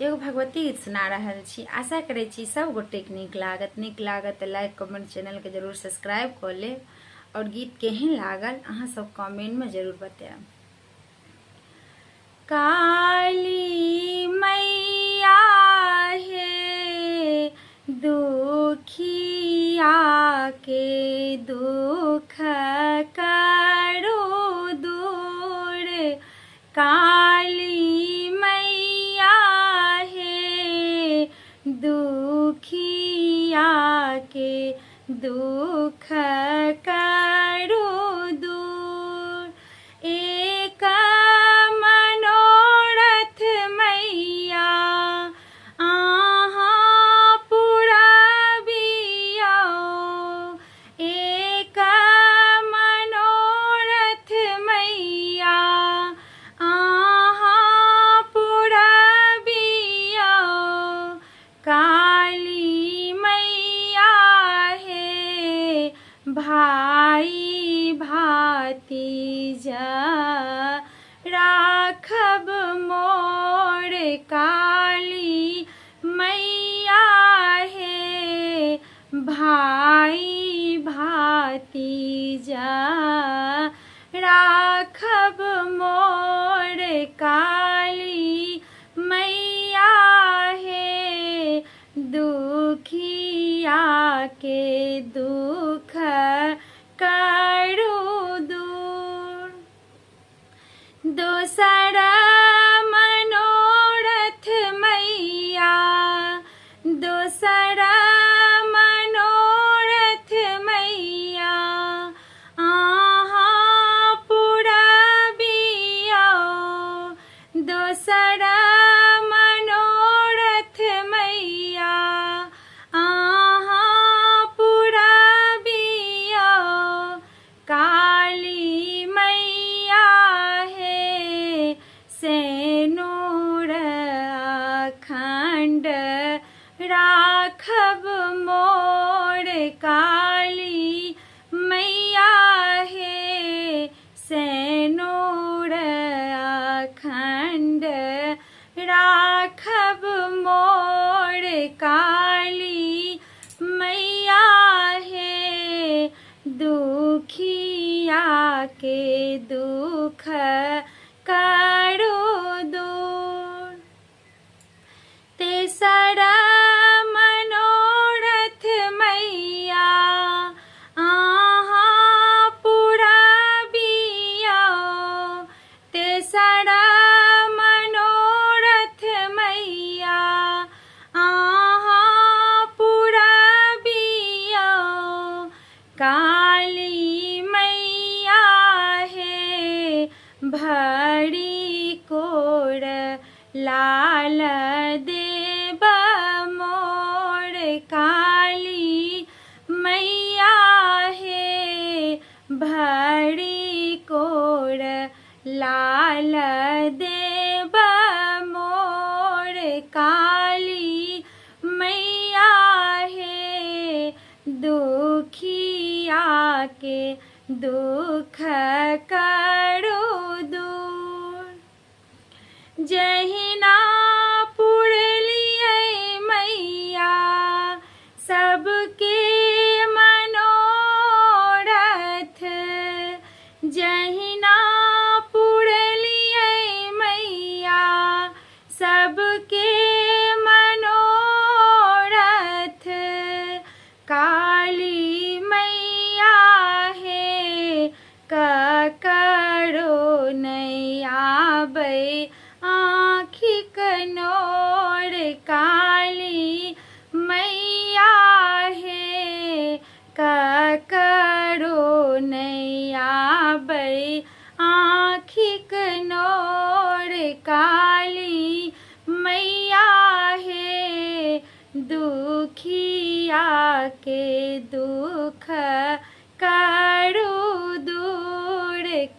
एगो भगवती गीत सुना रहल छी। आशा करै छी सब गोटेके नीक लागत तऽ लाइक कमेंट चैनल के जरूर सब्सक्राइब कर लेब और गीत केहन लागल अहाँ सब कमेंट में जरूर बताएब। काली मैया हे दुखिया के दुख करो दूर। काली मैया हे दुखिया के दुख करो दूर। एक मनोरथ मैया आहाँ पुरबियो। एक मनोरथ मैया आहाँ पुरबियो। काली मैया हे भाई भातीजा राखब मोर। काली मैया हे भाई भातीजा राखब मोर। काली मैया हे दुखिया के दुख करो दूर। दोसर मनोरथ मैया दोसर मनोरथ मैया आहाँ पुरबियो। दोसर मनोरथ मैया आहाँ पुरबियो। काली मैया हे सेनुर अखंड राखब मोर। काली मैया हे सेनुर अखंड राखब मोर। काली मैया हे दुखिया के दुख करो दूर। तेसर मनोरथ मैया आहाँ पुरबियो। तेसर मनोरथ मैया आहाँ पुरबियो। काली मैया हे भरी कोर लाल देब मोर। काली मैया हे भरी कोर लाल देब मोर। काली मैया हे दुखिया के दुख करो दूर। जहिना पुरलियै मैया सबके मनोरथ। जहिना पुरलियै मैया सबके मनोरथ। काली मैया हे ककरो नहीं आबै आँखिक नोर। काली मैया हे ककरो नहीं आबै आँखिक नोर। काली मैया हे दुखिया के दुख